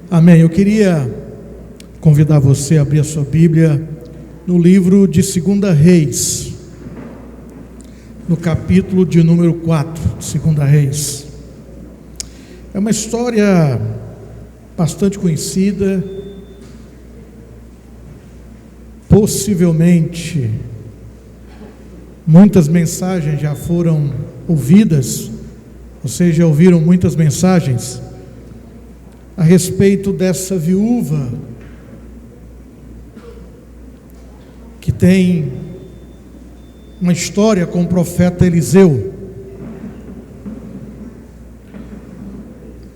Amém. Eu queria convidar você a abrir a sua Bíblia no livro de 2 Reis, no capítulo de número 4, de 2 Reis. É uma história bastante conhecida, possivelmente muitas mensagens já foram ouvidas, vocês já ouviram muitas mensagens a respeito dessa viúva que tem uma história com o profeta Eliseu.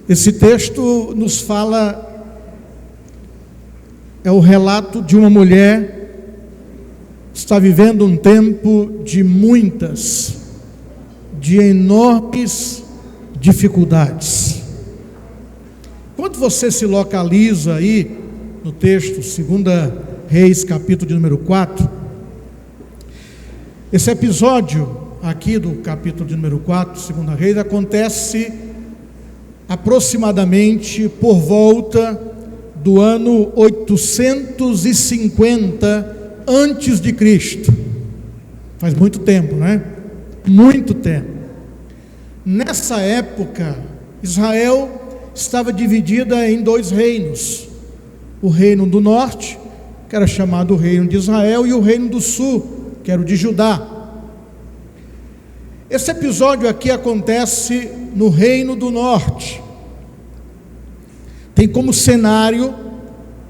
Esse texto nos fala, é o relato de uma mulher que está vivendo um tempo de enormes dificuldades. Quando você se localiza aí no texto, 2 Reis, capítulo de número 4, esse episódio aqui do capítulo de número 4, 2 Reis, acontece aproximadamente por volta do ano 850 antes de Cristo. Faz muito tempo, né? Muito tempo. Nessa época, Israel estava dividida em 2 reinos: o reino do norte, que era chamado o reino de Israel, e o reino do sul, que era o de Judá. Esse episódio aqui acontece no reino do norte. Tem como cenário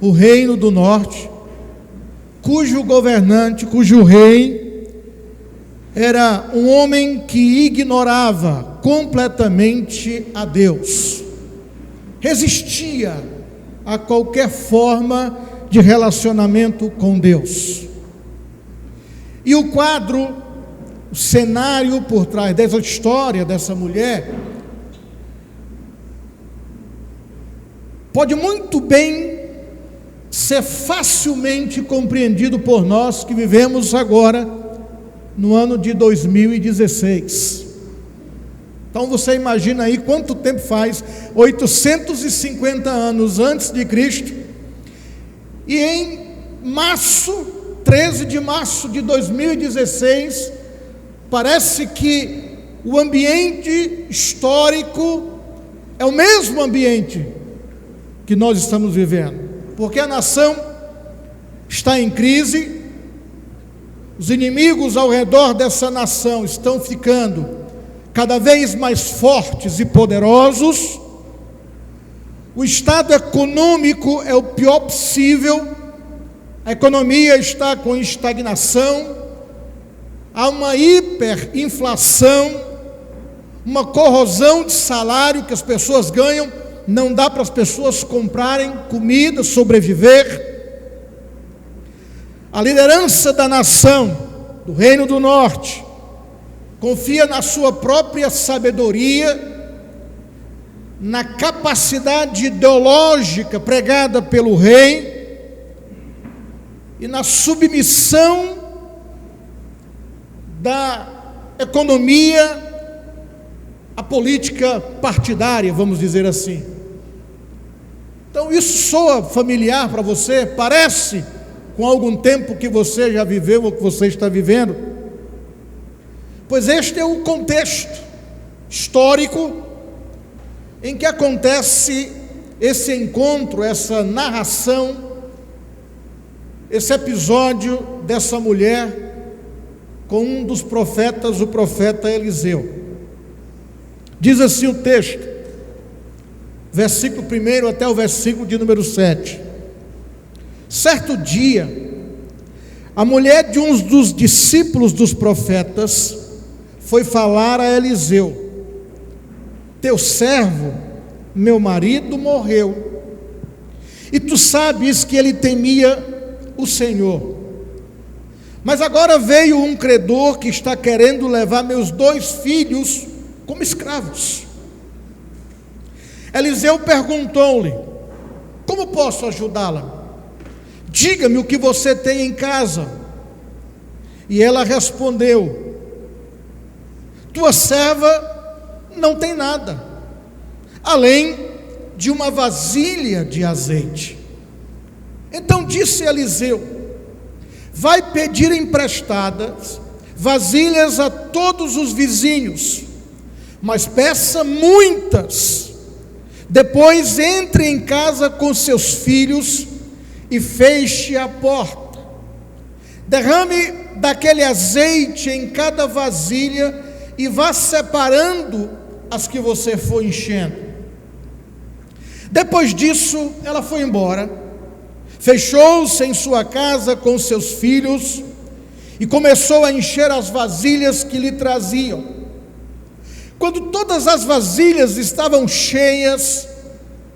o reino do norte, cujo governante, cujo rei era um homem que ignorava completamente a Deus, resistia a qualquer forma de relacionamento com Deus. E o quadro, o cenário por trás dessa história dessa mulher pode muito bem ser facilmente compreendido por nós que vivemos agora no ano de 2016. Então você imagina aí quanto tempo faz, 850 anos antes de Cristo, e em 13 de março de 2016, parece que o ambiente histórico é o mesmo ambiente que nós estamos vivendo, porque a nação está em crise, os inimigos ao redor dessa nação estão ficando cada vez mais fortes e poderosos, o estado econômico é o pior possível, a economia está com estagnação, há uma hiperinflação, uma corrosão de salário que as pessoas ganham, não dá para as pessoas comprarem comida, sobreviver. A liderança da nação, do Reino do Norte, confia na sua própria sabedoria, na capacidade ideológica pregada pelo rei e na submissão da economia à política partidária, vamos dizer assim. Então isso soa familiar para você? Parece com algum tempo que você já viveu ou que você está vivendo? Pois este é o contexto histórico em que acontece esse encontro, essa narração, esse episódio dessa mulher com um dos profetas, o profeta Eliseu. Diz assim o texto, versículo 1 até o versículo de número 7. Certo dia, a mulher de um dos discípulos dos profetas foi falar a Eliseu: teu servo, meu marido, morreu, e tu sabes que ele temia o Senhor. Mas agora veio um credor que está querendo levar meus 2 filhos como escravos. Eliseu perguntou-lhe: como posso ajudá-la? Diga-me o que você tem em casa. E ela respondeu: tua serva não tem nada, além de uma vasilha de azeite. Então disse Eliseu: vai pedir emprestadas vasilhas a todos os vizinhos, mas peça muitas. Depois entre em casa com seus filhos e feche a porta. Derrame daquele azeite em cada vasilha e vá separando as que você for enchendo. Depois disso, ela foi embora, fechou-se em sua casa com seus filhos e começou a encher as vasilhas que lhe traziam. Quando todas as vasilhas estavam cheias,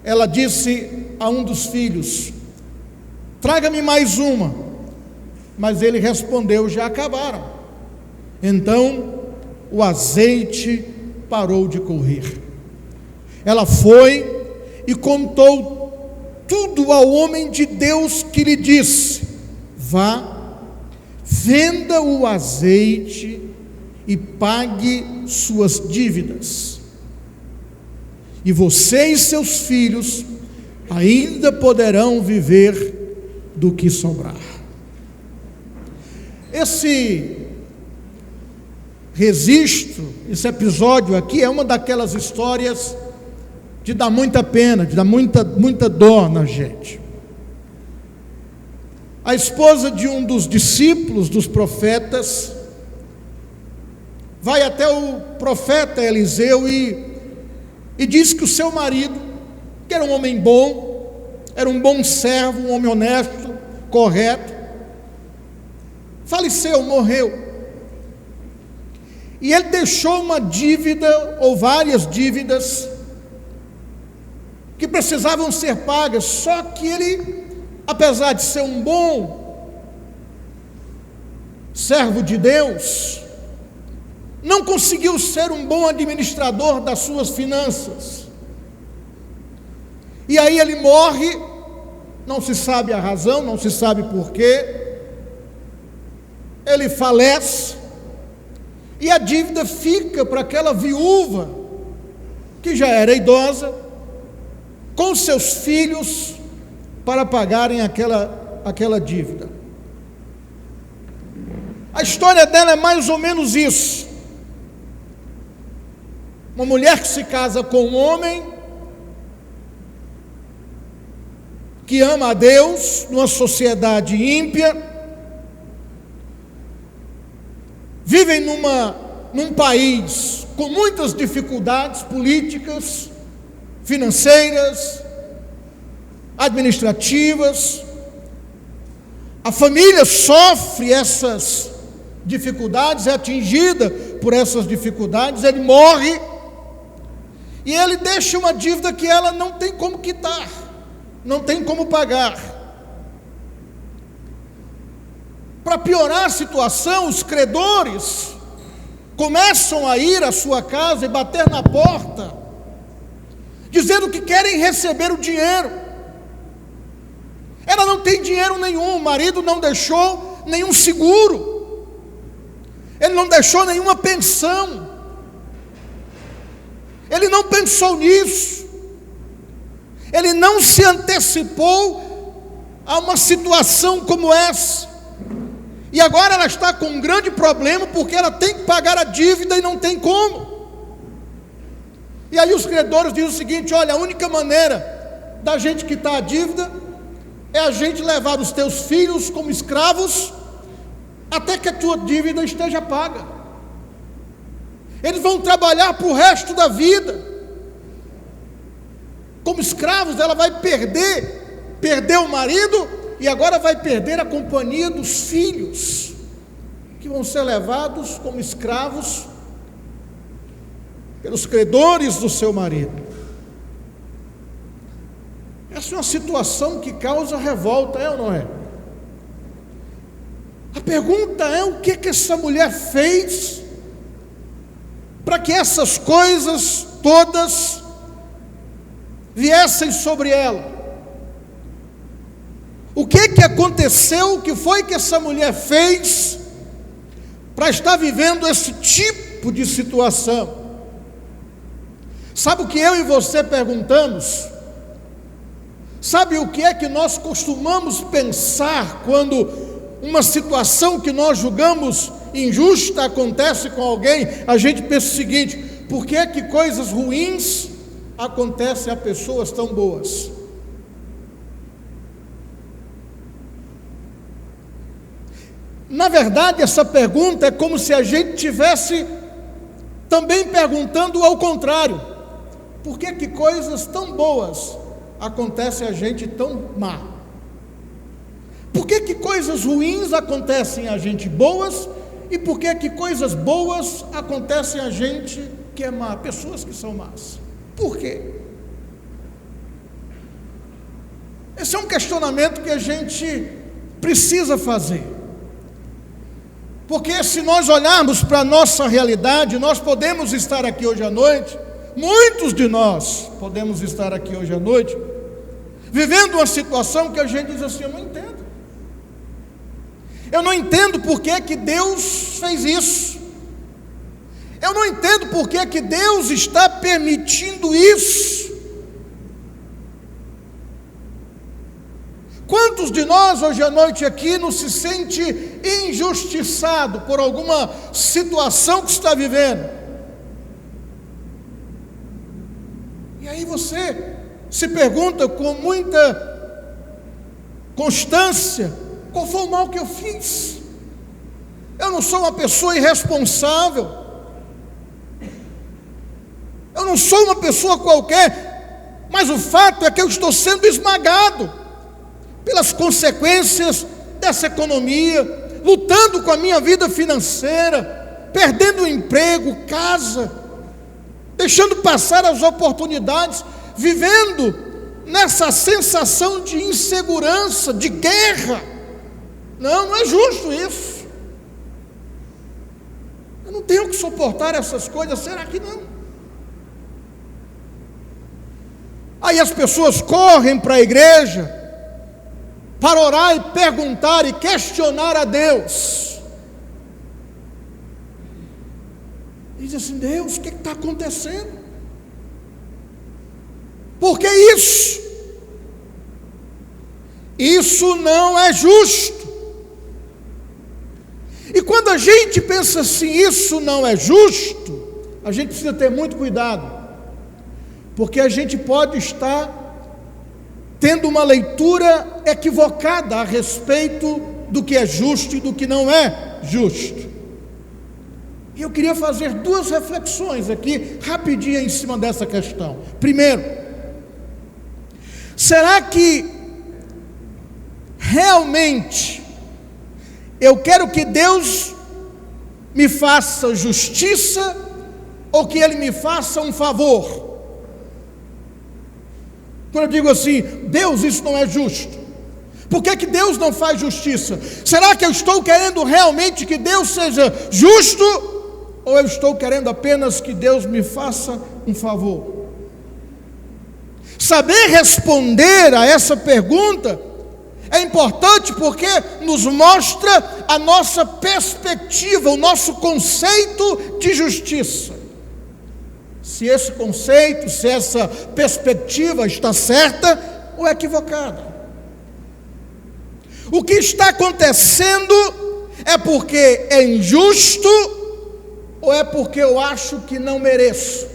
ela disse a um dos filhos: traga-me mais uma. Mas ele respondeu: já acabaram. Então o azeite parou de correr. Ela foi e contou tudo ao homem de Deus, que lhe disse: vá, venda o azeite e pague suas dívidas, e você e seus filhos ainda poderão viver do que sobrar. Esse registro, esse episódio aqui é uma daquelas histórias de dar muita pena, de dar muita dor na gente. A esposa de um dos discípulos dos profetas vai até o profeta Eliseu e diz que o seu marido, que era um homem bom, era um bom servo, um homem honesto, correto, faleceu, morreu. E ele deixou uma dívida, ou várias dívidas, que precisavam ser pagas. Só que ele, apesar de ser um bom servo de Deus, não conseguiu ser um bom administrador das suas finanças. E aí ele morre, não se sabe a razão, não se sabe porquê. Ele falece, e a dívida fica para aquela viúva, que já era idosa, com seus filhos, para pagarem aquela dívida. A história dela é mais ou menos isso. Uma mulher que se casa com um homem que ama a Deus, numa sociedade ímpia, vivem num país com muitas dificuldades políticas, financeiras, administrativas. A família sofre essas dificuldades, é atingida por essas dificuldades. Ele morre e ele deixa uma dívida que ela não tem como quitar, não tem como pagar. Para piorar a situação, os credores começam a ir à sua casa e bater na porta, dizendo que querem receber o dinheiro. Ela não tem dinheiro nenhum, o marido não deixou nenhum seguro, ele não deixou nenhuma pensão, ele não pensou nisso, ele não se antecipou a uma situação como essa. E agora ela está com um grande problema, porque ela tem que pagar a dívida e não tem como. E aí os credores dizem o seguinte: olha, a única maneira da gente quitar a dívida é a gente levar os teus filhos como escravos até que a tua dívida esteja paga. Eles vão trabalhar para o resto da vida como escravos. Ela vai perder o marido, e agora vai perder a companhia dos filhos, que vão ser levados como escravos pelos credores do seu marido. Essa é uma situação que causa revolta, é ou não é? A pergunta é: o que essa mulher fez para que essas coisas todas viessem sobre ela? O que aconteceu? O que foi que essa mulher fez para estar vivendo esse tipo de situação. Sabe o que eu e você perguntamos? Sabe o que é que nós costumamos pensar quando uma situação que nós julgamos injusta acontece com alguém? A gente pensa o seguinte: por que é que coisas ruins acontecem a pessoas tão boas? Na verdade, essa pergunta é como se a gente tivesse também perguntando ao contrário: por que que coisas tão boas acontecem a gente tão má? Por que que coisas ruins acontecem a gente boas? E por que que coisas boas acontecem a gente que é má, pessoas que são más? Por quê? Esse é um questionamento que a gente precisa fazer. Porque se nós olharmos para a nossa realidade, nós podemos estar aqui hoje à noite, muitos de nós podemos estar aqui hoje à noite, vivendo uma situação que a gente diz assim: eu não entendo. Eu não entendo por que que Deus fez isso. Eu não entendo por que que Deus está permitindo isso. Quantos de nós hoje à noite aqui não se sente injustiçado por alguma situação que está vivendo? E aí você se pergunta com muita constância: qual foi o mal que eu fiz? Eu não sou uma pessoa irresponsável, eu não sou uma pessoa qualquer, mas o fato é que eu estou sendo esmagado pelas consequências dessa economia, lutando com a minha vida financeira, perdendo o emprego, casa, deixando passar as oportunidades, vivendo nessa sensação de insegurança, de guerra. Não é justo isso. Eu não tenho que suportar essas coisas, será que não? Aí as pessoas correm para a igreja para orar e perguntar e questionar a Deus. E diz assim: Deus, o que está acontecendo? Por que isso? Isso não é justo. E quando a gente pensa assim, isso não é justo, a gente precisa ter muito cuidado, porque a gente pode estar tendo uma leitura equivocada a respeito do que é justo e do que não é justo. E eu queria fazer duas reflexões aqui, rapidinho, em cima dessa questão. Primeiro, será que realmente eu quero que Deus me faça justiça ou que Ele me faça um favor? Quando eu digo assim: Deus, isso não é justo, por que que Deus não faz justiça? Será que eu estou querendo realmente que Deus seja justo, ou eu estou querendo apenas que Deus me faça um favor? Saber responder a essa pergunta é importante, porque nos mostra a nossa perspectiva, o nosso conceito de justiça. Se esse conceito, se essa perspectiva está certa ou equivocada. O que está acontecendo é porque é injusto ou é porque eu acho que não mereço?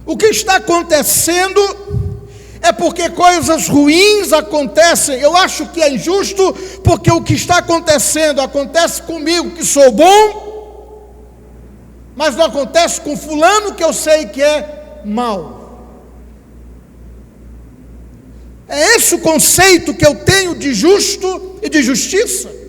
O que está acontecendo é porque coisas ruins acontecem. Eu acho que é injusto porque o que está acontecendo acontece comigo, que sou bom, mas não acontece com fulano, que eu sei que é mau. É esse o conceito que eu tenho de justo e de justiça?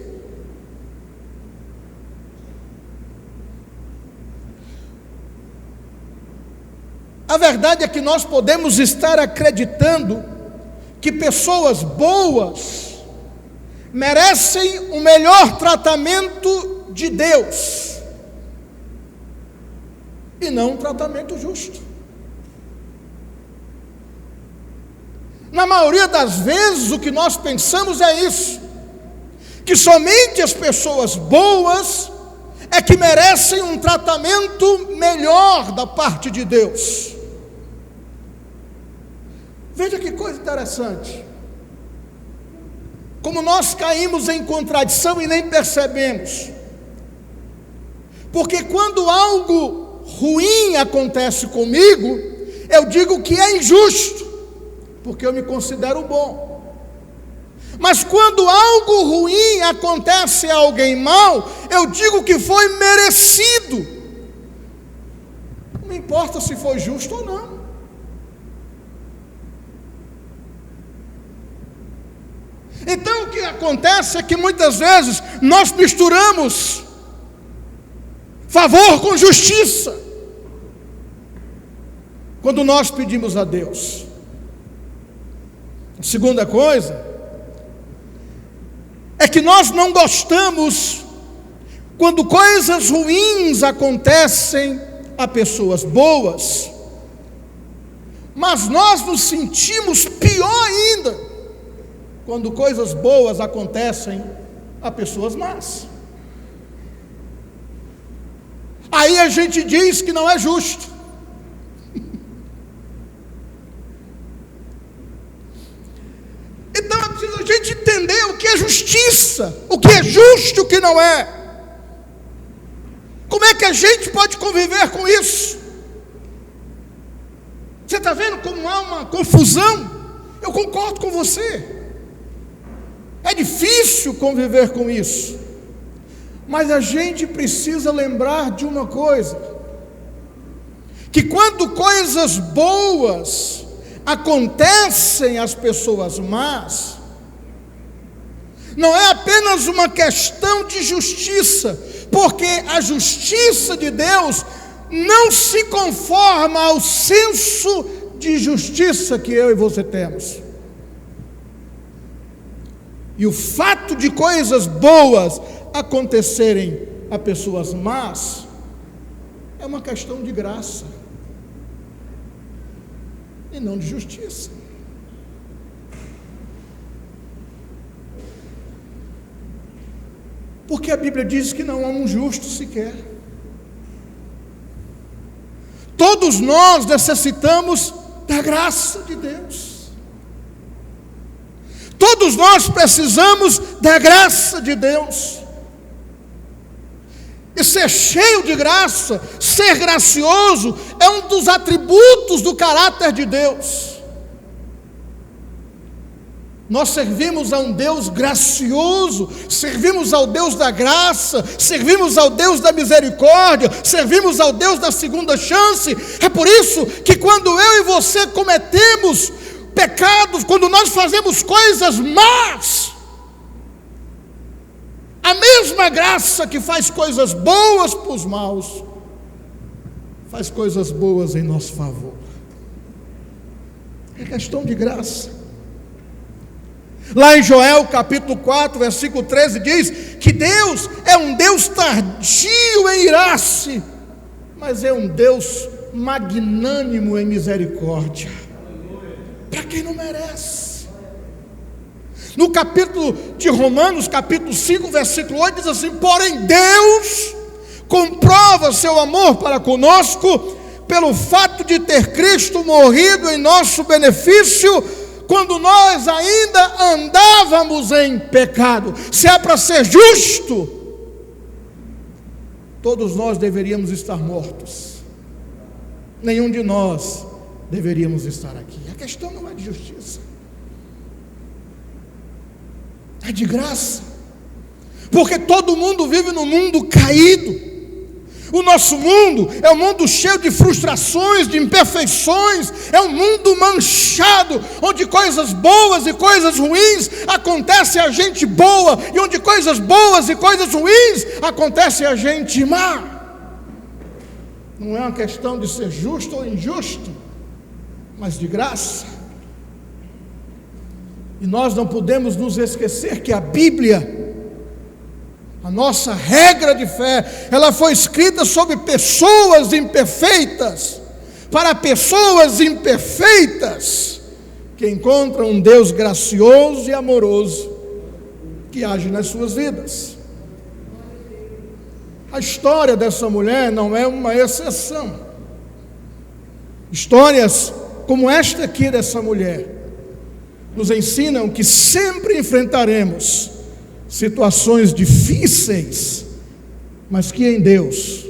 A verdade é que nós podemos estar acreditando que pessoas boas merecem o melhor tratamento de Deus e não um tratamento justo. Na maioria das vezes o que nós pensamos é isso, que somente as pessoas boas é que merecem um tratamento melhor da parte de Deus. Veja que coisa interessante, como nós caímos em contradição e nem percebemos, porque quando algo ruim acontece comigo, eu digo que é injusto, porque eu me considero bom. Mas quando algo ruim acontece a alguém mal, eu digo que foi merecido. Não importa se foi justo ou não. Então o que acontece é que muitas vezes nós misturamos favor com justiça, quando nós pedimos a Deus. A segunda coisa é que nós não gostamos quando coisas ruins acontecem a pessoas boas, mas nós nos sentimos pior ainda quando coisas boas acontecem a pessoas más. Aí a gente diz que não é justo. Então é preciso a gente entender o que é justiça, o que é justo e o que não é. Como é que a gente pode conviver com isso? Você está vendo como há uma confusão? Eu concordo com você. É difícil conviver com isso. Mas a gente precisa lembrar de uma coisa, que quando coisas boas acontecem às pessoas más, não é apenas uma questão de justiça, porque a justiça de Deus não se conforma ao senso de justiça que eu e você temos. E o fato de coisas boas acontecerem a pessoas más é uma questão de graça e não de justiça. Porque a Bíblia diz que não há um justo sequer. Todos nós necessitamos da graça de Deus. Todos nós precisamos da graça de Deus. E ser cheio de graça, ser gracioso, é um dos atributos do caráter de Deus. Nós servimos a um Deus gracioso, servimos ao Deus da graça, servimos ao Deus da misericórdia, servimos ao Deus da segunda chance. É por isso que quando eu e você cometemos pecados, quando nós fazemos coisas más, a mesma graça que faz coisas boas para os maus, faz coisas boas em nosso favor. É questão de graça. Lá em Joel capítulo 4, versículo 13 diz que Deus é um Deus tardio em irar-se, mas é um Deus magnânimo em misericórdia, para quem não merece. No capítulo de Romanos, capítulo 5, versículo 8, diz assim: porém Deus comprova seu amor para conosco, pelo fato de ter Cristo morrido em nosso benefício, quando nós ainda andávamos em pecado. Se é para ser justo, todos nós deveríamos estar mortos. Nenhum de nós deveríamos estar aqui. A questão não é de justiça, é de graça, porque todo mundo vive num mundo caído. O nosso mundo é um mundo cheio de frustrações, de imperfeições, é um mundo manchado, onde coisas boas e coisas ruins acontecem a gente boa, e onde coisas boas e coisas ruins acontecem a gente má. Não é uma questão de ser justo ou injusto, mas de graça. E nós não podemos nos esquecer que a Bíblia, a nossa regra de fé, ela foi escrita sobre pessoas imperfeitas, para pessoas imperfeitas, que porque encontram um Deus gracioso e amoroso que age nas suas vidas. A história dessa mulher não é uma exceção. Histórias como esta aqui dessa mulher nos ensinam que sempre enfrentaremos situações difíceis, mas que em Deus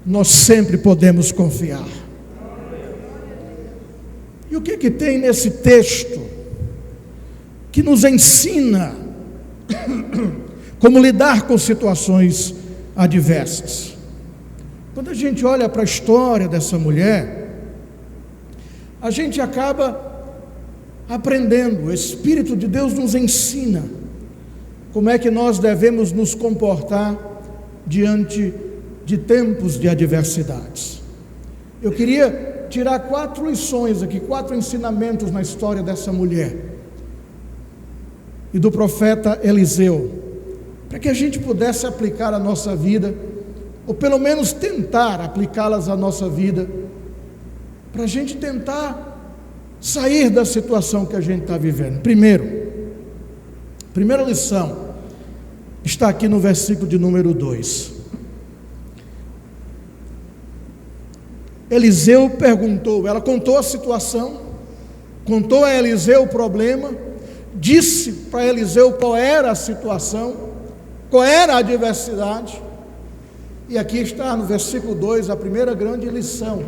nós sempre podemos confiar. E o que tem nesse texto que nos ensina como lidar com situações adversas? Quando a gente olha para a história dessa mulher, a gente acaba aprendendo. O Espírito de Deus nos ensina como é que nós devemos nos comportar diante de tempos de adversidades. Eu queria tirar 4 lições aqui, 4 ensinamentos na história dessa mulher e do profeta Eliseu, para que a gente pudesse aplicar à nossa vida, ou pelo menos tentar aplicá-las à nossa vida, para a gente tentar sair da situação que a gente está vivendo. Primeira lição está aqui no versículo de número 2. Eliseu perguntou, ela contou a situação, contou a Eliseu o problema, disse para Eliseu qual era a situação, qual era a adversidade, e aqui está no versículo 2 a primeira grande lição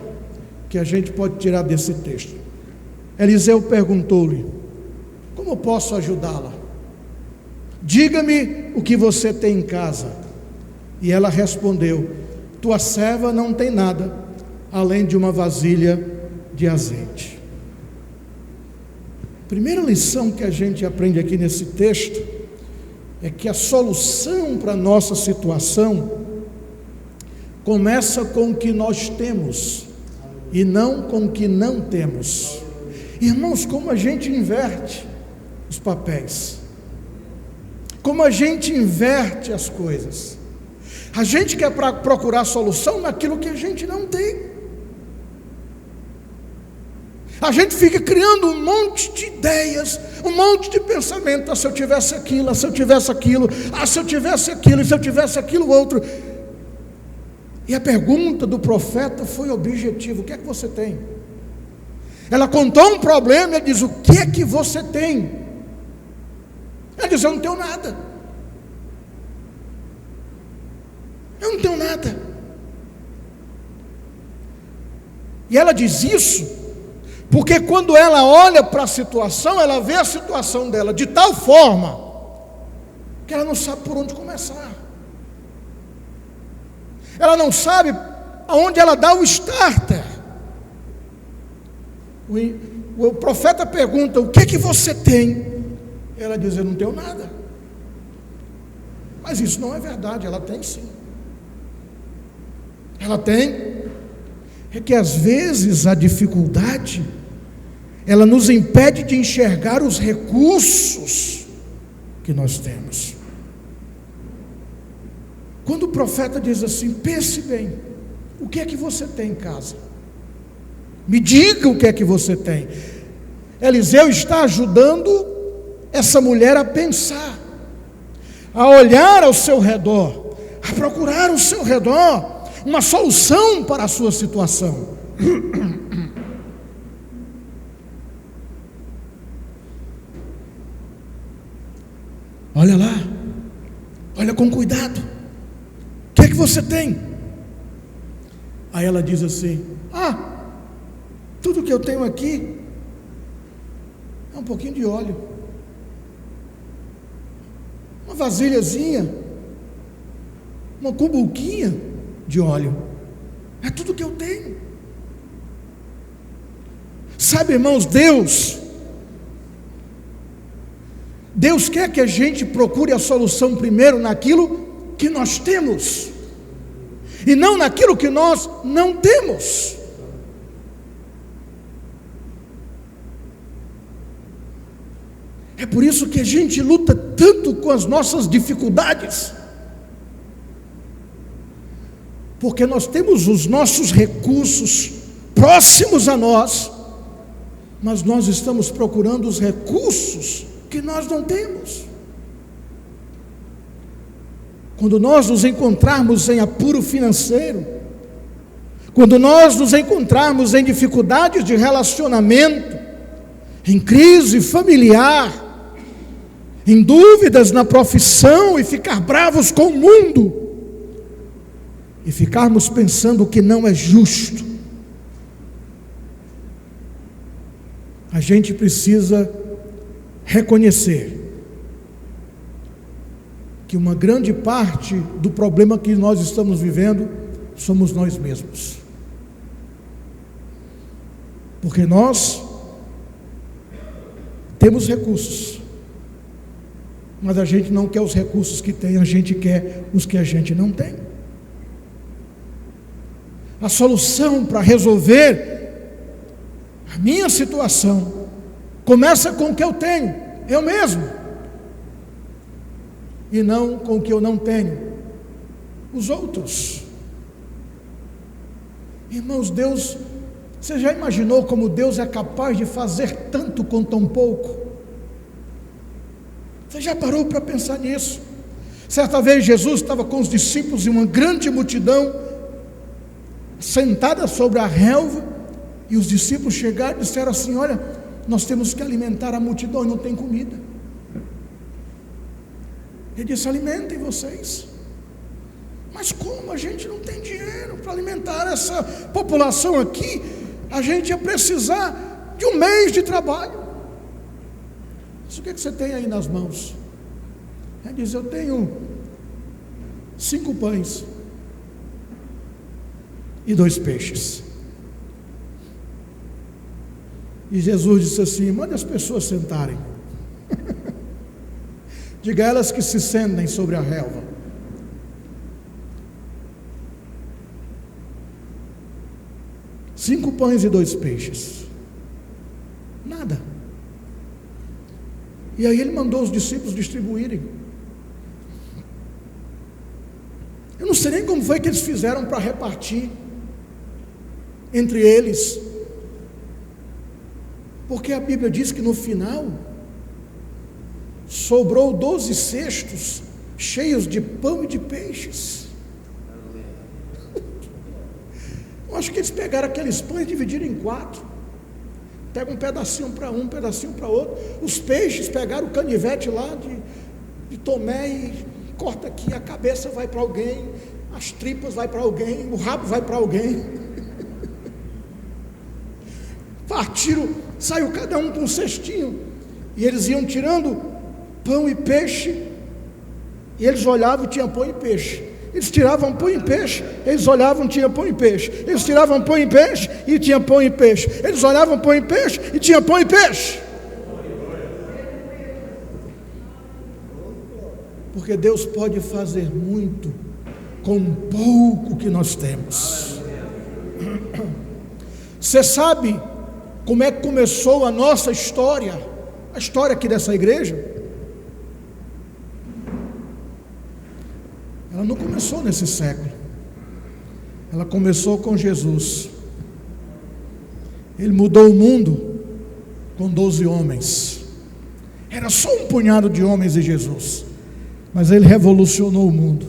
que a gente pode tirar desse texto. Eliseu perguntou-lhe: como posso ajudá-la? Diga-me o que você tem em casa. E ela respondeu: tua serva não tem nada, além de uma vasilha de azeite. Primeira lição que a gente aprende aqui nesse texto é que a solução para a nossa situação começa com o que nós temos e não com o que não temos. Irmãos, como a gente inverte os papéis, como a gente inverte as coisas. A gente quer procurar solução naquilo que a gente não tem. A gente fica criando um monte de ideias, um monte de pensamento. Se eu tivesse aquilo, se eu tivesse aquilo, se eu tivesse aquilo, se eu tivesse aquilo outro. E a pergunta do profeta foi objetiva: o que é que você tem? Ela contou um problema e ele diz: o que é que você tem? Ela diz: eu não tenho nada. Eu não tenho nada. E ela diz isso porque quando ela olha para a situação, ela vê a situação dela de tal forma que ela não sabe por onde começar. Ela não sabe aonde ela dá o starter. O profeta pergunta: o que é que você tem? Ela diz: eu não tenho nada. Mas isso não é verdade, ela tem sim. Ela tem. É que às vezes a dificuldade, ela nos impede de enxergar os recursos que nós temos. Quando o profeta diz assim: pense bem, o que é que você tem em casa? Me diga o que é que você tem. Eliseu está ajudando essa mulher a pensar, a olhar ao seu redor, a procurar ao seu redor uma solução para a sua situação. Olha lá, olha com cuidado, o que é que você tem? Aí ela diz assim: tudo que eu tenho aqui é um pouquinho de óleo, uma vasilhazinha, uma cumbuquinha de óleo, é tudo que eu tenho. Sabe, irmãos, Deus quer que a gente procure a solução primeiro naquilo que nós temos e não naquilo que nós não temos. É por isso que a gente luta tanto com as nossas dificuldades, porque nós temos os nossos recursos próximos a nós, mas nós estamos procurando os recursos que nós não temos. Quando nós nos encontrarmos em apuro financeiro, quando nós nos encontrarmos em dificuldades de relacionamento, em crise familiar, em dúvidas na profissão e ficar bravos com o mundo, e ficarmos pensando que não é justo, a gente precisa reconhecer que uma grande parte do problema que nós estamos vivendo somos nós mesmos. Porque nós temos recursos, mas a gente não quer os recursos que tem, a gente quer os que a gente não tem. A solução para resolver a minha situação começa com o que eu tenho, eu mesmo, e não com o que eu não tenho, os outros. Irmãos, Deus, você já imaginou como Deus é capaz de fazer tanto com tão pouco? Você já parou para pensar nisso? Certa vez Jesus estava com os discípulos e uma grande multidão sentada sobre a relva, e os discípulos chegaram e disseram assim: olha, nós temos que alimentar a multidão e não tem comida. Ele disse: alimentem vocês. Mas como? A gente não tem dinheiro para alimentar essa população aqui. A gente ia precisar de um mês de trabalho. Mas o que você tem aí nas mãos? Ele diz: eu tenho 5 pães e 2 peixes. E Jesus disse assim: mande as pessoas sentarem. Diga a elas que se sentem sobre a relva. Cinco pães e 2 peixes. Nada. E aí ele mandou os discípulos distribuírem. Eu não sei nem como foi que eles fizeram para repartir entre eles, porque a Bíblia diz que no final sobrou 12 cestos cheios de pão e de peixes. Eu acho que eles pegaram aqueles pães e dividiram em 4. Pega um pedacinho para um pedacinho para outro. Os peixes pegaram o canivete lá de Tomé e corta aqui, a cabeça vai para alguém, as tripas vai para alguém, o rabo vai para alguém. Partiram, saiu cada um com um cestinho, e eles iam tirando pão e peixe, e eles olhavam e tinha pão e peixe. Eles tiravam pão e peixe, eles olhavam e tinha pão e peixe. Eles tiravam pão e peixe e tinha pão e peixe. Eles olhavam pão e peixe e tinha pão e peixe. Porque Deus pode fazer muito com pouco que nós temos. Você sabe como é que começou a nossa história, a história aqui dessa igreja? Ela não começou nesse século, ela começou com Jesus. Ele mudou o mundo com 12 homens. Era só um punhado de homens e Jesus, mas ele revolucionou o mundo.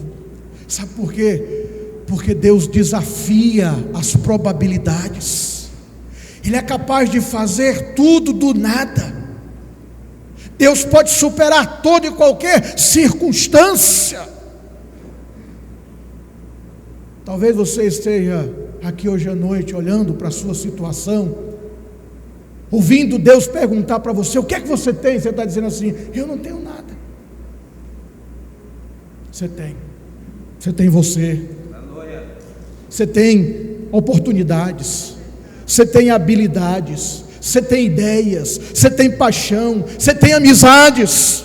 Sabe por quê? Porque Deus desafia as probabilidades. Ele é capaz de fazer tudo do nada. Deus pode superar toda e qualquer circunstância. Talvez você esteja aqui hoje à noite olhando para a sua situação, ouvindo Deus perguntar para você: o que é que você tem? Você está dizendo assim: eu não tenho nada. Você tem. Você tem você. Você tem oportunidades. Você tem habilidades. Você tem ideias. Você tem paixão. Você tem amizades.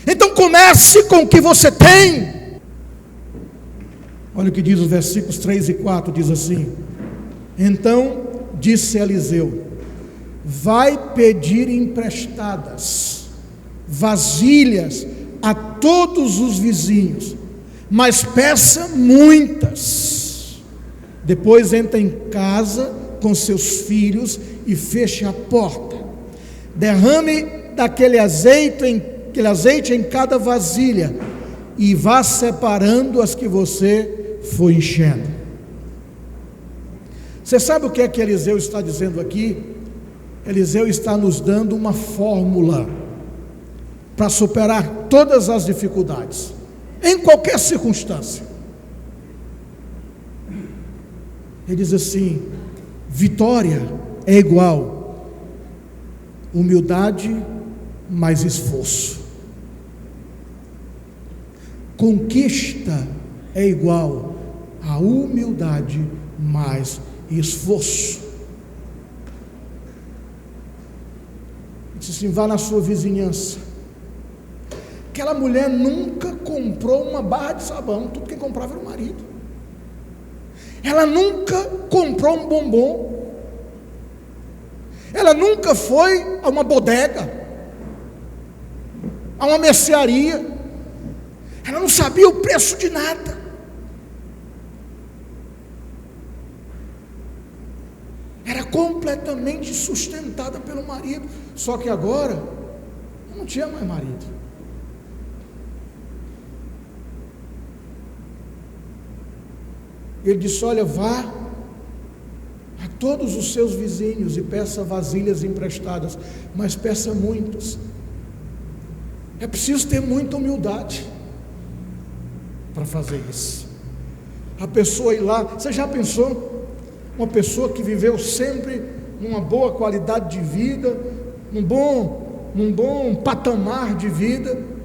Então comece com o que você tem. Olha o que diz os versículos 3 e 4, diz assim: então disse Eliseu: vai pedir emprestadas vasilhas a todos os vizinhos, mas peça muitas. Depois entra em casa com seus filhos e feche a porta. Derrame daquele azeite em cada vasilha e vá separando as que você for enchendo. Você sabe o que é que Eliseu está dizendo aqui? Eliseu está nos dando uma fórmula para superar todas as dificuldades, em qualquer circunstância. Ele diz assim: vitória é igual humildade mais esforço. Conquista é igual a humildade mais esforço. Ele disse assim: vá na sua vizinhança. Aquela mulher nunca comprou uma barra de sabão, tudo quem comprava era o marido. Ela nunca comprou um bombom. Ela nunca foi a uma bodega, a uma mercearia. Ela não sabia o preço de nada. Era completamente sustentada pelo marido. Só que agora não tinha mais marido. Ele disse: olha, vá a todos os seus vizinhos e peça vasilhas emprestadas, mas peça muitas. É preciso ter muita humildade para fazer isso. A pessoa ir lá, você já pensou? Uma pessoa que viveu sempre numa boa qualidade de vida, num bom patamar de vida,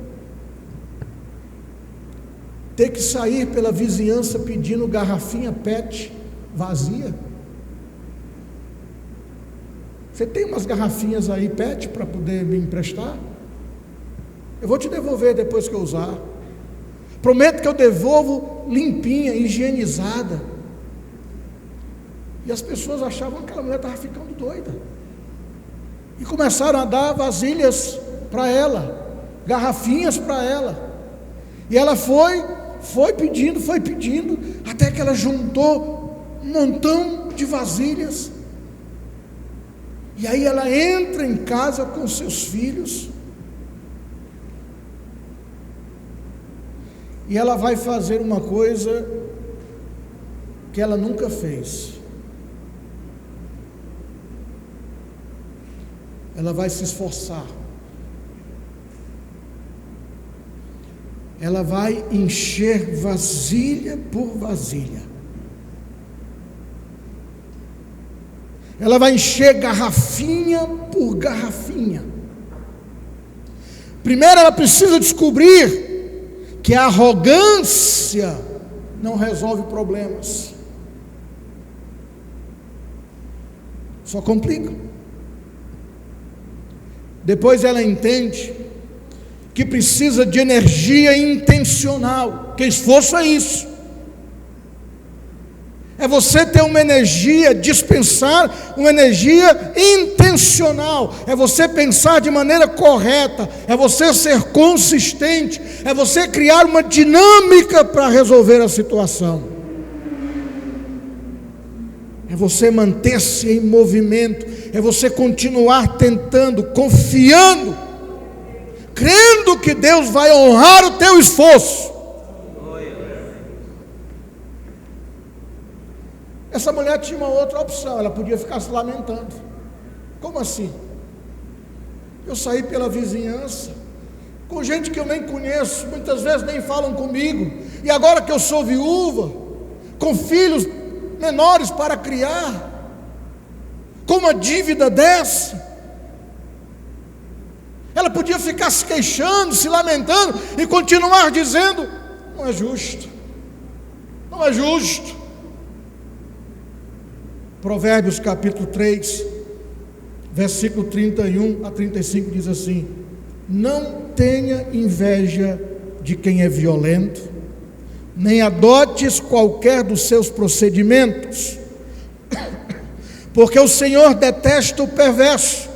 ter que sair pela vizinhança pedindo garrafinha PET vazia. Você tem umas garrafinhas aí PET para poder me emprestar? Eu vou te devolver depois que eu usar. Prometo que eu devolvo limpinha, higienizada. E as pessoas achavam que aquela mulher estava ficando doida. E começaram a dar vasilhas para ela, garrafinhas para ela. E ela foi pedindo, até que ela juntou um montão de vasilhas. E aí ela entra em casa com seus filhos. E ela vai fazer uma coisa que ela nunca fez. Ela vai se esforçar. Ela vai encher vasilha por vasilha. Ela vai encher garrafinha por garrafinha. Primeiro ela precisa descobrir que a arrogância não resolve problemas, só complica. Depois ela entende que precisa de energia intencional. Que esforço é isso? É você ter uma energia, dispensar uma energia intencional. É você pensar de maneira correta. É você ser consistente. É você criar uma dinâmica para resolver a situação. É você manter-se em movimento. É você continuar tentando, confiando, crendo que Deus vai honrar o teu esforço. Essa mulher tinha uma outra opção, ela podia ficar se lamentando. Como assim? Eu saí pela vizinhança, com gente que eu nem conheço, muitas vezes nem falam comigo, e agora que eu sou viúva, com filhos menores para criar, com uma dívida dessa, ela podia ficar se queixando, se lamentando e continuar dizendo: não é justo, não é justo. Provérbios capítulo 3, versículo 31 a 35 diz assim: não tenha inveja de quem é violento, nem adotes qualquer dos seus procedimentos, porque o Senhor detesta o perverso,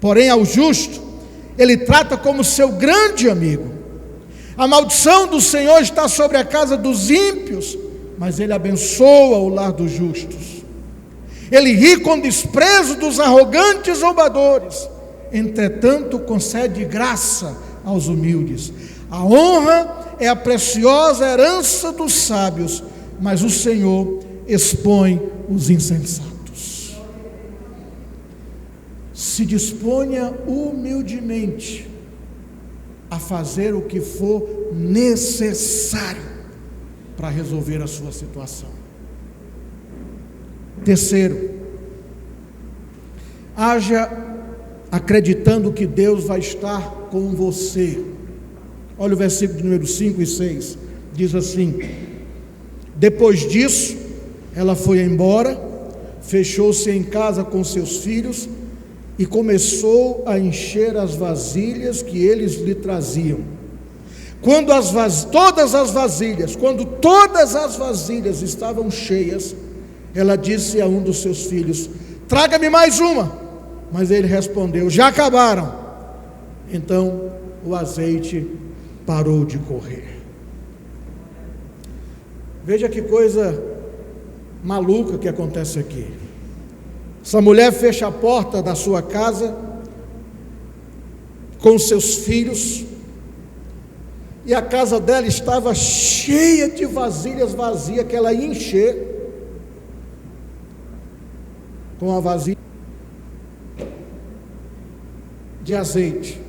porém ao justo Ele trata como seu grande amigo. A maldição do Senhor está sobre a casa dos ímpios, mas Ele abençoa o lar dos justos. Ele ri com desprezo dos arrogantes zombadores. Entretanto, concede graça aos humildes. A honra é a preciosa herança dos sábios, mas o Senhor expõe os insensatos. Se disponha humildemente a fazer o que for necessário para resolver a sua situação. Terceiro, haja acreditando que Deus vai estar com você. Olha o versículo de número 5 e 6, diz assim: depois disso, ela foi embora, fechou-se em casa com seus filhos e começou a encher as vasilhas que eles lhe traziam. Quando todas as vasilhas estavam cheias, ela disse a um dos seus filhos: traga-me mais uma. Mas ele respondeu: já acabaram. Então o azeite parou de correr. Veja que coisa maluca que acontece aqui. Essa mulher fecha a porta da sua casa com seus filhos, e a casa dela estava cheia de vasilhas vazias que ela ia encher com a vasilha de azeite.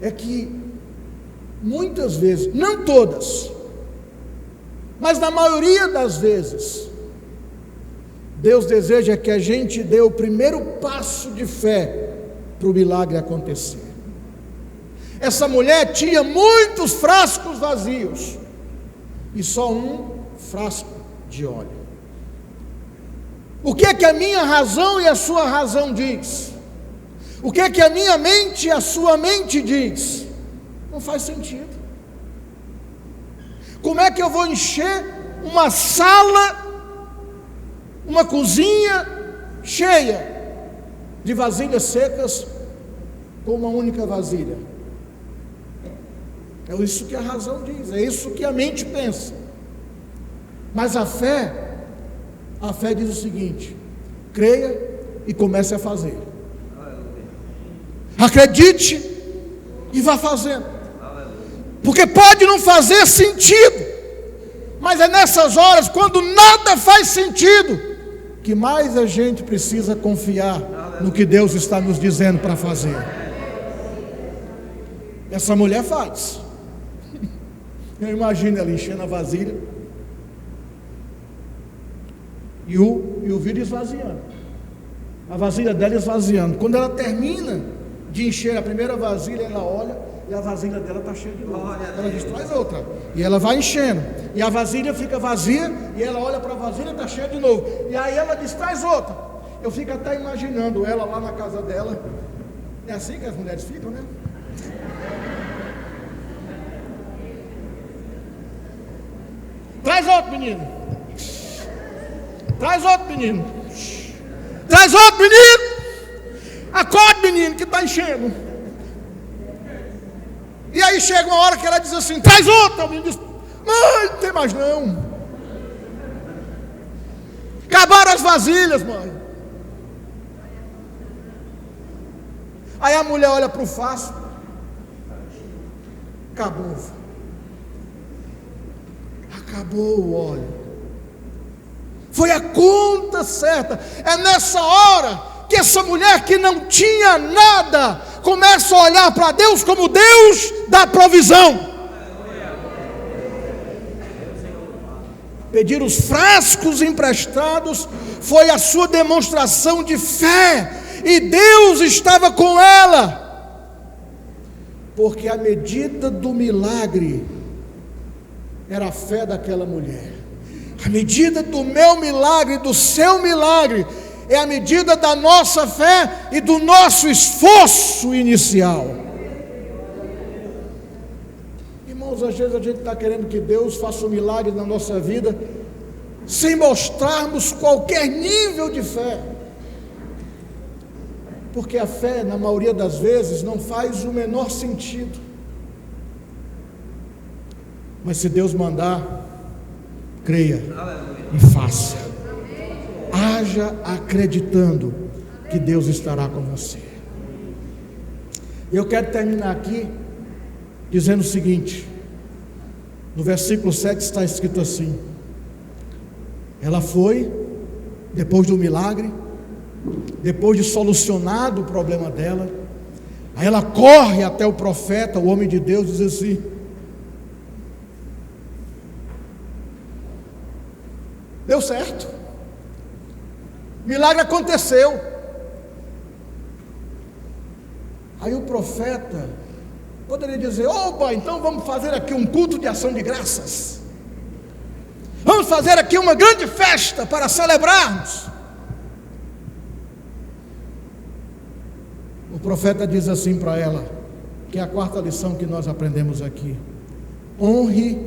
É que muitas vezes, não todas, mas na maioria das vezes, Deus deseja que a gente dê o primeiro passo de fé para o milagre acontecer. Essa mulher tinha muitos frascos vazios e só um frasco de óleo. O que é que a minha razão e a sua razão diz? O que é que a minha mente e a sua mente diz? Não faz sentido. Como é que eu vou encher uma sala, uma cozinha cheia de vasilhas secas com uma única vasilha? É isso que a razão diz, é isso que a mente pensa. Mas a fé diz o seguinte: creia e comece a fazer. Acredite e vá fazendo. Porque pode não fazer sentido, mas é nessas horas, quando nada faz sentido, que mais a gente precisa confiar no que Deus está nos dizendo para fazer. Essa mulher faz. Eu imagino ela enchendo a vasilha e o vidro esvaziando, a vasilha dela esvaziando. Quando ela termina de encher a primeira vasilha, ela olha e a vasilha dela está cheia de novo. Ela diz: traz outra. E ela vai enchendo, e a vasilha fica vazia, e ela olha para a vasilha e está cheia de novo. E aí ela diz: traz outra. Eu fico até imaginando ela lá na casa dela. É assim que as mulheres ficam, né? Traz outro, menino. Traz outro, menino. Traz outro, menino. Acorde, menino, que está enchendo. E aí chega uma hora que ela diz assim: traz outra. O menino diz: mãe, não tem mais não. Acabaram as vasilhas, mãe. Aí a mulher olha para o frasco. Acabou. Acabou o óleo. Foi a conta certa. É nessa hora que essa mulher que não tinha nada começa a olhar para Deus como Deus da provisão. Pedir os frascos emprestados foi a sua demonstração de fé, e Deus estava com ela, porque a medida do milagre era a fé daquela mulher. A medida do meu milagre, do seu milagre, é a medida da nossa fé e do nosso esforço inicial. Irmãos, às vezes a gente está querendo que Deus faça um milagre na nossa vida sem mostrarmos qualquer nível de fé, porque a fé, na maioria das vezes, não faz o menor sentido. Mas se Deus mandar, creia. Aleluia. e faça. Haja acreditando que Deus estará com você. Eu quero terminar aqui dizendo o seguinte: no versículo 7 está escrito assim: ela foi, depois do milagre, depois de solucionado o problema dela, aí ela corre até o profeta, o homem de Deus, e diz assim: deu certo, milagre aconteceu. Aí o profeta poderia dizer: opa, então vamos fazer aqui um culto de ação de graças, vamos fazer aqui uma grande festa para celebrarmos. O profeta diz assim para ela, que é a quarta lição que nós aprendemos aqui: honre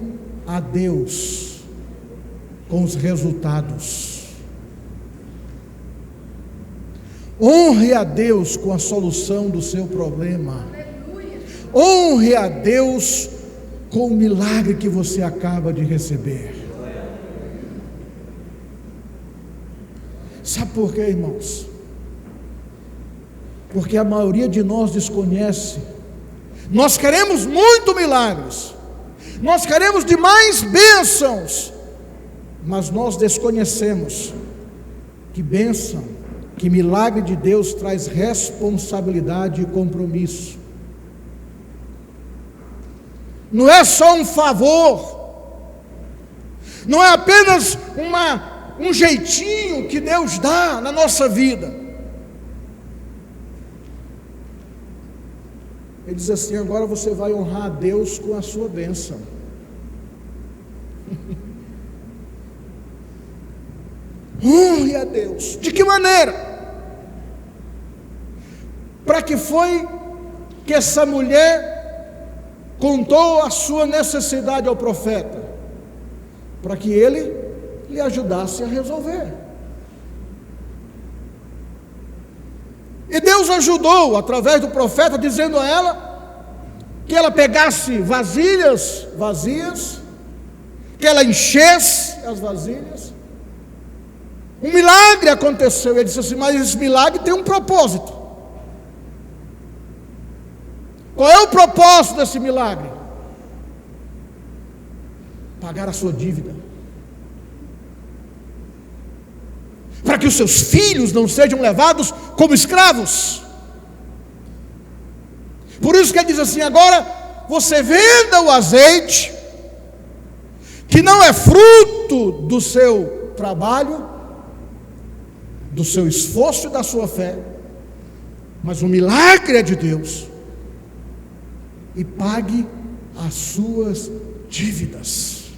a Deus com os resultados. Honre a Deus com a solução do seu problema. Honre a Deus com o milagre que você acaba de receber. Sabe por quê, irmãos? Porque a maioria de nós desconhece. Nós queremos muito milagres, nós queremos demais bênçãos, mas nós desconhecemos que bênção, que milagre de Deus traz responsabilidade e compromisso. Não é só um favor, não é apenas um jeitinho que Deus dá na nossa vida. Ele diz assim: agora você vai honrar a Deus com a sua bênção. Honre a Deus. De que maneira? Para que foi que essa mulher contou a sua necessidade ao profeta? Para que ele lhe ajudasse a resolver. E Deus ajudou através do profeta, dizendo a ela que ela pegasse vasilhas vazias, que ela enchesse as vasilhas. Um milagre aconteceu. Ele disse assim: mas esse milagre tem um propósito. Qual é o propósito desse milagre? Pagar a sua dívida, para que os seus filhos não sejam levados como escravos. Por isso que ele diz assim: agora você venda o azeite, que não é fruto do seu trabalho, do seu esforço e da sua fé, mas o milagre é de Deus, e pague as suas dívidas,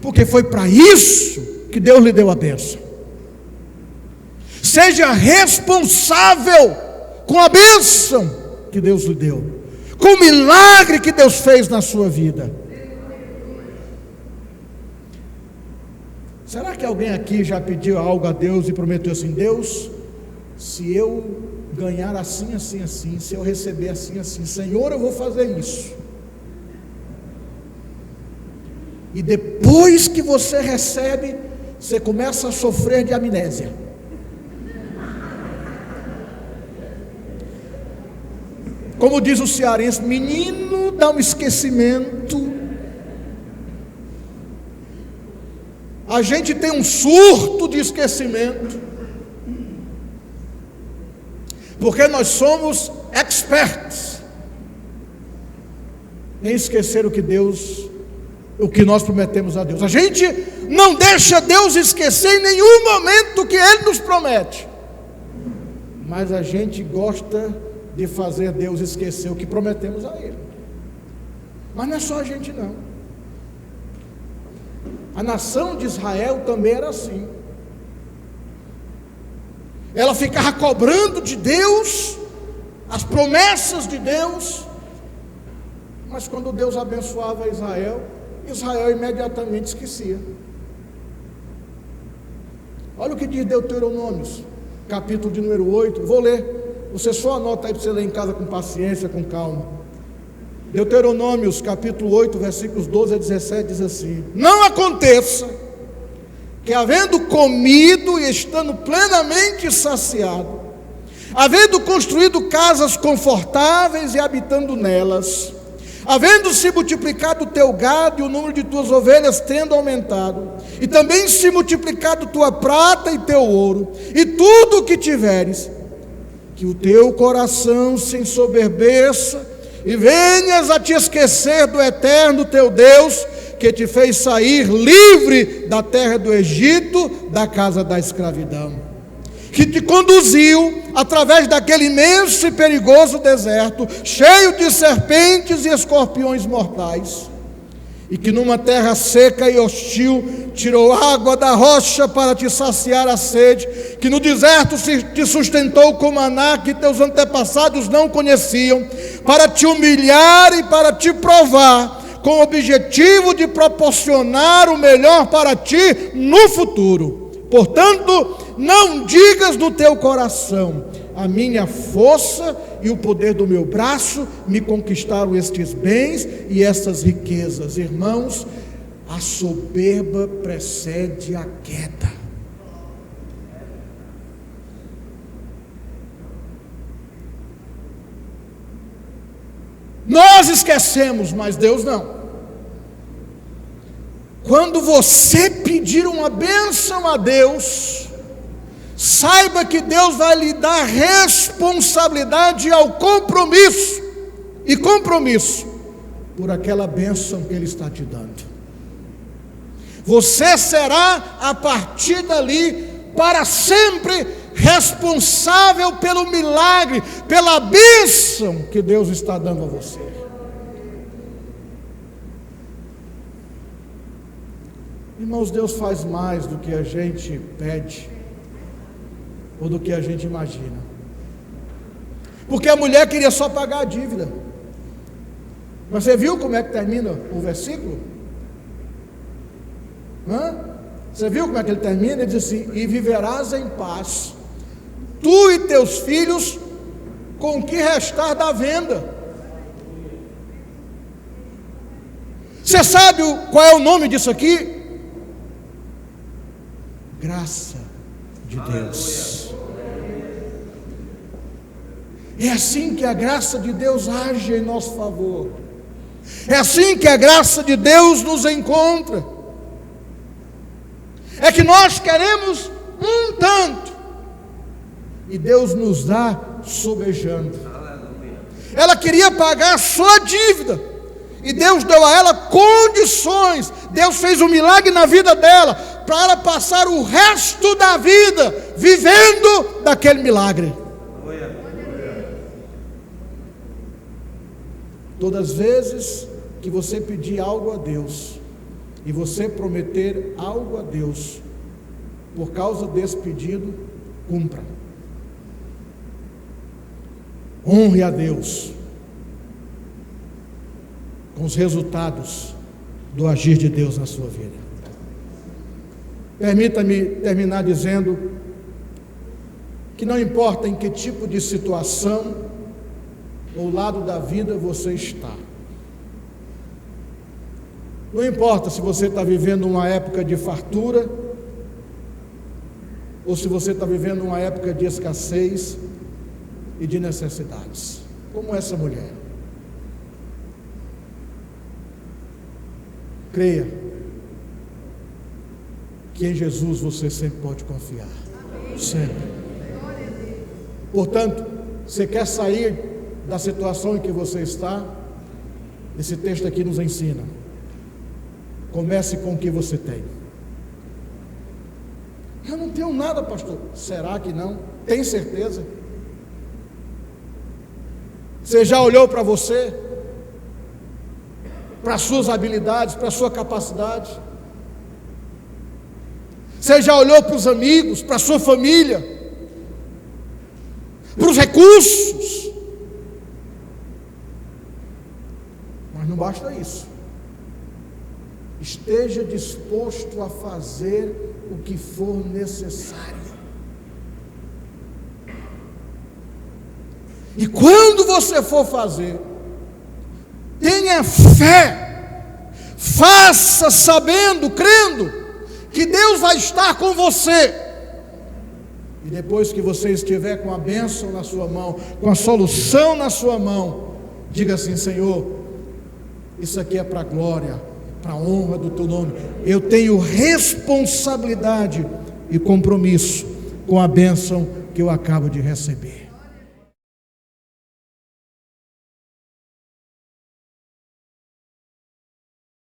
porque foi para isso que Deus lhe deu a bênção. Seja responsável com a bênção que Deus lhe deu, com o milagre que Deus fez na sua vida. Será que alguém aqui já pediu algo a Deus e prometeu assim: Deus, se eu ganhar assim, assim, assim, se eu receber assim, assim, Senhor, eu vou fazer isso. E depois que você recebe, você começa a sofrer de amnésia. Como diz o cearense: menino, dá um esquecimento. A gente tem um surto de esquecimento, porque nós somos experts em esquecer o que nós prometemos a Deus. A gente não deixa Deus esquecer em nenhum momento o que Ele nos promete, mas a gente gosta de fazer Deus esquecer o que prometemos a Ele. Mas não é só a gente não. A nação de Israel também era assim. Ela ficava cobrando de Deus as promessas de Deus, mas quando Deus abençoava Israel, Israel imediatamente esquecia. Olha o que diz Deuteronômios, capítulo de número 8. Vou ler, você só anota aí para você ler em casa com paciência, com calma. Deuteronômios capítulo 8, versículos 12 a 17 diz assim: não aconteça que havendo comido e estando plenamente saciado, havendo construído casas confortáveis e habitando nelas, havendo se multiplicado o teu gado e o número de tuas ovelhas tendo aumentado, e também se multiplicado tua prata e teu ouro, e tudo o que tiveres, que o teu coração se ensoberbeça, e venhas a te esquecer do eterno teu Deus, que te fez sair livre da terra do Egito, da casa da escravidão, que te conduziu através daquele imenso e perigoso deserto, cheio de serpentes e escorpiões mortais, e que numa terra seca e hostil tirou água da rocha para te saciar a sede, que no deserto te sustentou com maná que teus antepassados não conheciam, para te humilhar e para te provar, com o objetivo de proporcionar o melhor para ti no futuro. Portanto, não digas no teu coração: a minha força e o poder do meu braço me conquistaram estes bens e estas riquezas. Irmãos, a soberba precede a queda. Nós esquecemos, mas Deus não. Quando você pedir uma bênção a Deus, saiba que Deus vai lhe dar responsabilidade ao compromisso, e compromisso por aquela bênção que Ele está te dando. Você será, a partir dali, para sempre responsável pelo milagre, pela bênção que Deus está dando a você. Irmãos, Deus faz mais do que a gente pede, ou do que a gente imagina. Porque a mulher queria só pagar a dívida. Mas você viu como é que termina o versículo? Você viu como é que ele termina? Ele diz assim: e viverás em paz, tu e teus filhos, com o que restar da venda. Você sabe qual é o nome disso aqui? Graça de Deus. É assim que a graça de Deus age em nosso favor. É assim que a graça de Deus nos encontra. É que nós queremos um tanto, e Deus nos dá sobejando. Ela queria pagar só a dívida, e Deus deu a ela condições. Deus fez um milagre na vida dela, para ela passar o resto da vida vivendo daquele milagre. Todas as vezes que você pedir algo a Deus, e você prometer algo a Deus, por causa desse pedido, cumpra. Honre a Deus com os resultados do agir de Deus na sua vida. Permita-me terminar dizendo que não importa em que tipo de situação ou lado da vida você está. Não importa se você está vivendo uma época de fartura, ou se você está vivendo uma época de escassez e de necessidades, como essa mulher. Creia que em Jesus você sempre pode confiar. Sempre. Portanto, você quer sair da situação em que você está? Esse texto aqui nos ensina. Comece com o que você tem. Eu não tenho nada, pastor. Será que não? Tem certeza? Você já olhou para você? Para as suas habilidades, para a sua capacidade? Você já olhou para os amigos, para a sua família? Para os recursos? Mas não basta isso. Esteja disposto a fazer o que for necessário. E quando você for fazer, tenha fé, faça sabendo, crendo, que Deus vai estar com você. E depois que você estiver com a bênção na sua mão, com a solução na sua mão, diga assim: Senhor, isso aqui é para a glória, para a honra do teu nome. Eu tenho responsabilidade e compromisso com a bênção que eu acabo de receber.